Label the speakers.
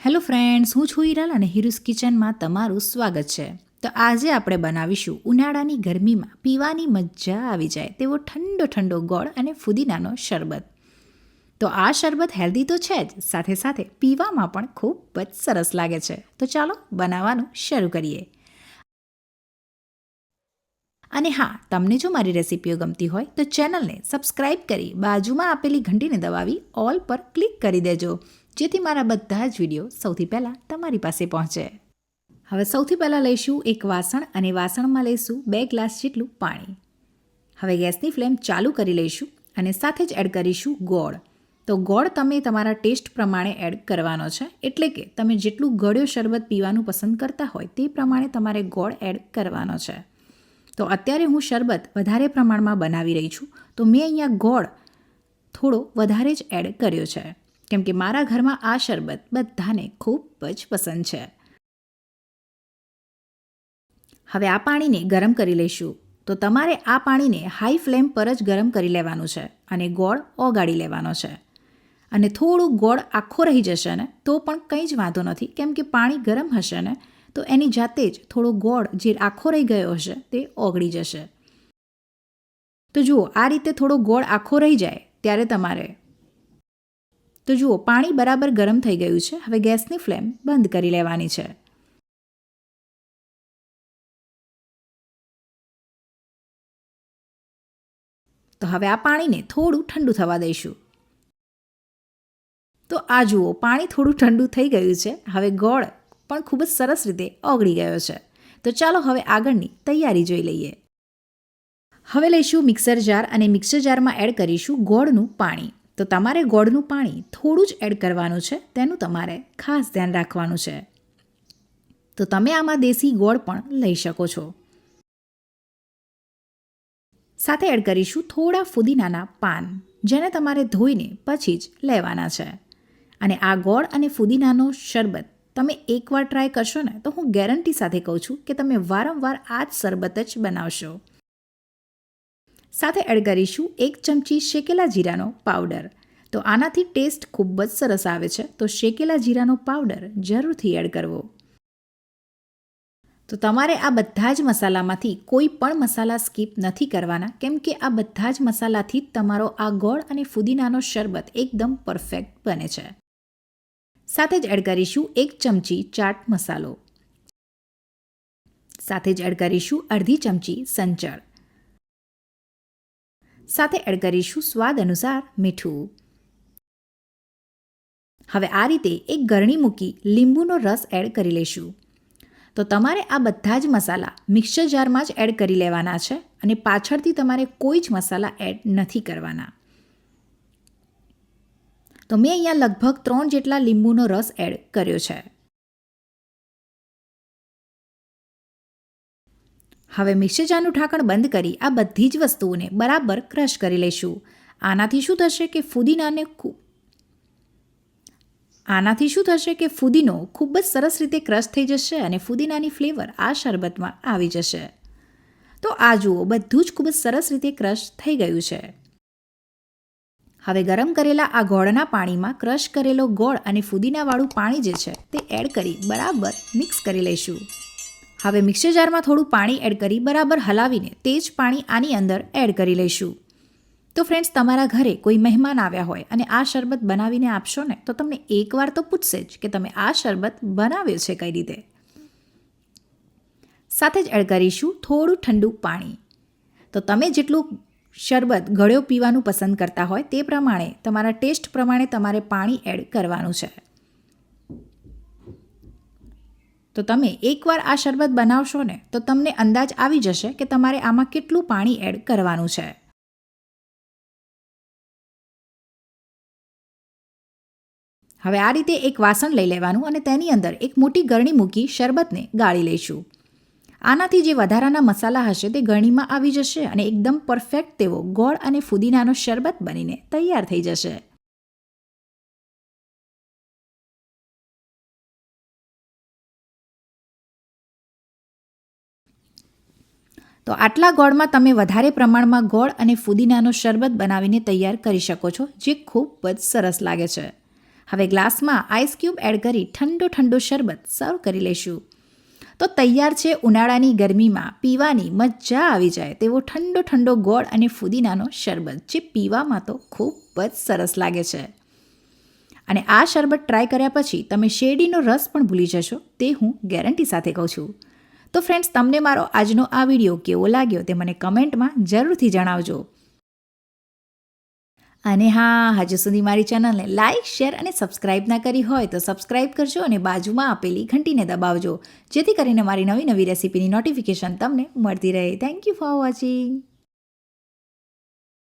Speaker 1: Hello friends, હું છું હિરલ અને હિરુસ કિચનમાં તમારું સ્વાગત છે. તો આજે આપણે બનાવીશું ઉનાળાની ગરમીમાં પીવાની મજા આવી જાય તેવો ઠંડો ઠંડો ગોળ અને ફુદીનાનો શરબત. તો આ શરબત હેલ્ધી તો છે જ, સાથે સાથે પીવામાં પણ ખૂબ જ સરસ લાગે છે. તો ચાલો બનાવવાનું શરૂ કરીએ. અને હા, તમને જો મારી રેસિપીઓ ગમતી હોય તો ચેનલને સબસ્ક્રાઈબ કરી બાજુમાં આપેલી ઘંટીને દબાવી ઓલ પર ક્લિક કરી દેજો, જેથી મારા બધા જ વિડીયો સૌથી પહેલાં તમારી પાસે પહોંચે. હવે સૌથી પહેલાં લઈશું એક વાસણ અને વાસણમાં લઈશું 2 ગ્લાસ જેટલું પાણી. હવે ગેસની ફ્લેમ ચાલુ કરી લઈશું અને સાથે જ એડ કરીશું ગોળ. તો ગોળ તમે તમારા ટેસ્ટ પ્રમાણે એડ કરવાનો છે, એટલે કે તમે જેટલું ગળ્યો શરબત પીવાનું પસંદ કરતા હોય તે પ્રમાણે તમારે ગોળ એડ કરવાનો છે. તો અત્યારે હું શરબત વધારે પ્રમાણમાં બનાવી રહી છું, તો મેં અહીંયા ગોળ થોડો વધારે જ એડ કર્યો છે, કેમ કે મારા ઘરમાં આ શરબત બધાને ખૂબ જ પસંદ છે. હવે આ પાણીને ગરમ કરી લઈશું. તો તમારે આ પાણીને હાઈ ફ્લેમ પર જ ગરમ કરી લેવાનું છે અને ગોળ ઓગાળી લેવાનો છે. અને થોડું ગોળ આખો રહી જશે ને તો પણ કંઈ જ વાંધો નથી, કેમ કે પાણી ગરમ હશે ને તો એની જાતે જ થોડો ગોળ જે આખો રહી ગયો હશે તે ઓગળી જશે. તો જુઓ, આ રીતે થોડો ગોળ આખો રહી જાય ત્યારે તમારે તો જુઓ પાણી બરાબર ગરમ થઈ ગયું છે. હવે ગેસની ફ્લેમ બંધ કરી લેવાની છે. તો હવે આ પાણીને થોડું ઠંડુ થવા દઈશું. તો આ જુઓ, પાણી થોડું ઠંડુ થઈ ગયું છે. હવે ગોળ પણ ખૂબ જ સરસ રીતે ઓગળી ગયો છે. તો ચાલો હવે આગળની તૈયારી જોઈ લઈએ. હવે લઈશું મિક્સર જાર અને મિક્સર જારમાં એડ કરીશું ગોળનું પાણી. તો તમારે ગોળનું પાણી થોડું જ એડ કરવાનું છે, તેનું તમારે ખાસ ધ્યાન રાખવાનું છે. તો તમે આમાં દેશી ગોળ પણ લઈ શકો છો. સાથે એડ કરીશું થોડા ફુદીનાના પાન, જેને તમારે ધોઈને પછી જ લેવાના છે. અને આ ગોળ અને ફુદીનાનો શરબત તમે એકવાર ટ્રાય કરશો ને તો હું ગેરંટી સાથે કહું છું કે તમે વારંવાર આ જ શરબત જ બનાવશો. સાથે એડ કરીશું 1 ચમચી શેકેલા જીરાનો પાવડર. તો આનાથી ટેસ્ટ ખૂબ જ સરસ આવે છે, તો શેકેલા જીરાનો પાવડર જરૂરથી એડ કરવો. તો તમારે આ બધા જ મસાલામાંથી કોઈ પણ મસાલા સ્કીપ નથી કરવાના, કેમ કે આ બધા જ મસાલાથી જ તમારો આ ગોળ અને ફુદીનાનો શરબત એકદમ પરફેક્ટ બને છે. સાથે જ એડ કરીશું 1 ચમચી ચાટ મસાલો. સાથે જ એડ કરીશું અડધી ચમચી સંચળ. સાથે એડ કરીશું સ્વાદ અનુસાર મીઠું. હવે આ રીતે એક ગરણી મૂકી લીંબુનો રસ એડ કરી લઈશું. તો તમારે આ બધા જ મસાલા મિક્સર જારમાં જ એડ કરી લેવાના છે અને પાછળથી તમારે કોઈ જ મસાલા એડ નથી કરવાના. તો મેં અહીંયા લગભગ 3 જેટલા લીંબુનો રસ એડ કર્યો છે. હવે મિક્સર જારનું ઢાંકણ બંધ કરી આ બધી જ વસ્તુઓને બરાબર ક્રશ કરી લઈશું. આનાથી શું થશે કે ફુદીનો ખૂબ જ સરસ રીતે ક્રશ થઈ જશે અને ફુદીનાની ફ્લેવર આ શરબતમાં આવી જશે. તો આ જુઓ, બધું જ ખૂબ જ સરસ રીતે ક્રશ થઈ ગયું છે. હવે ગરમ કરેલા આ ગોળના પાણીમાં ક્રશ કરેલો ગોળ અને ફુદીનાવાળું પાણી જે છે તે એડ કરી બરાબર મિક્સ કરી લઈશું. હવે મિક્સર જારમાં થોડું પાણી એડ કરી બરાબર હલાવીને તે જ પાણી આની અંદર એડ કરી લઈશું. તો ફ્રેન્ડ્સ, તમારા ઘરે કોઈ મહેમાન આવ્યા હોય અને આ શરબત બનાવીને આપશો ને તો તમને એકવાર તો પૂછશે જ કે તમે આ શરબત બનાવ્યો છે કઈ રીતે. સાથે જ એડ કરીશું થોડું ઠંડુ પાણી. તો તમે જેટલું શરબત ગળ્યો પીવાનું પસંદ કરતા હોય તે પ્રમાણે તમારા ટેસ્ટ પ્રમાણે તમારે પાણી એડ કરવાનું છે. તો તમે એકવાર આ શરબત બનાવશો ને તો તમને અંદાજ આવી જશે કે તમારે આમાં કેટલું પાણી એડ કરવાનું છે. હવે આ રીતે એક વાસણ લઈ લેવાનું અને તેની અંદર એક મોટી ગરણી મૂકી શરબતને ગાળી લઈશું. આનાથી જે વધારાના મસાલા હશે તે ગરણીમાં આવી જશે અને એકદમ પરફેક્ટ તેવો ગોળ અને ફુદીનાનો શરબત બનીને તૈયાર થઈ જશે. તો આટલા ગોળમાં તમે વધારે પ્રમાણમાં ગોળ અને ફુદીનાનો શરબત બનાવીને તૈયાર કરી શકો છો, જે ખૂબ જ સરસ લાગે છે. હવે ગ્લાસમાં આઈસ ક્યુબ એડ કરી ઠંડો શરબત સર્વ કરી લઈશું. તો તૈયાર છે ઉનાળાની ગરમીમાં પીવાની મજા આવી જાય તેવો ઠંડો ગોળ અને ફુદીનાનો શરબત, જે પીવામાં તો ખૂબ જ સરસ લાગે છે. અને આ શરબત ટ્રાય કર્યા પછી તમે શેરડીનો રસ પણ ભૂલી જશો, તે હું ગેરંટી સાથે કહું છું. તો ફ્રેન્ડ્સ, તમને મારો આજનો આ વિડીયો કેવો લાગ્યો તે મને કમેન્ટમાં જરૂરથી જણાવજો. અને હા, હજુ સુધી મારી ચેનલને લાઇક, શેર અને સબસ્ક્રાઇબ ના કરી હોય તો સબસ્ક્રાઇબ કરજો અને બાજુમાં આપેલી ઘંટીને દબાવજો, જેથી કરીને મારી નવી રેસીપીની નોટિફિકેશન તમને મળતી રહે. Thank you for watching.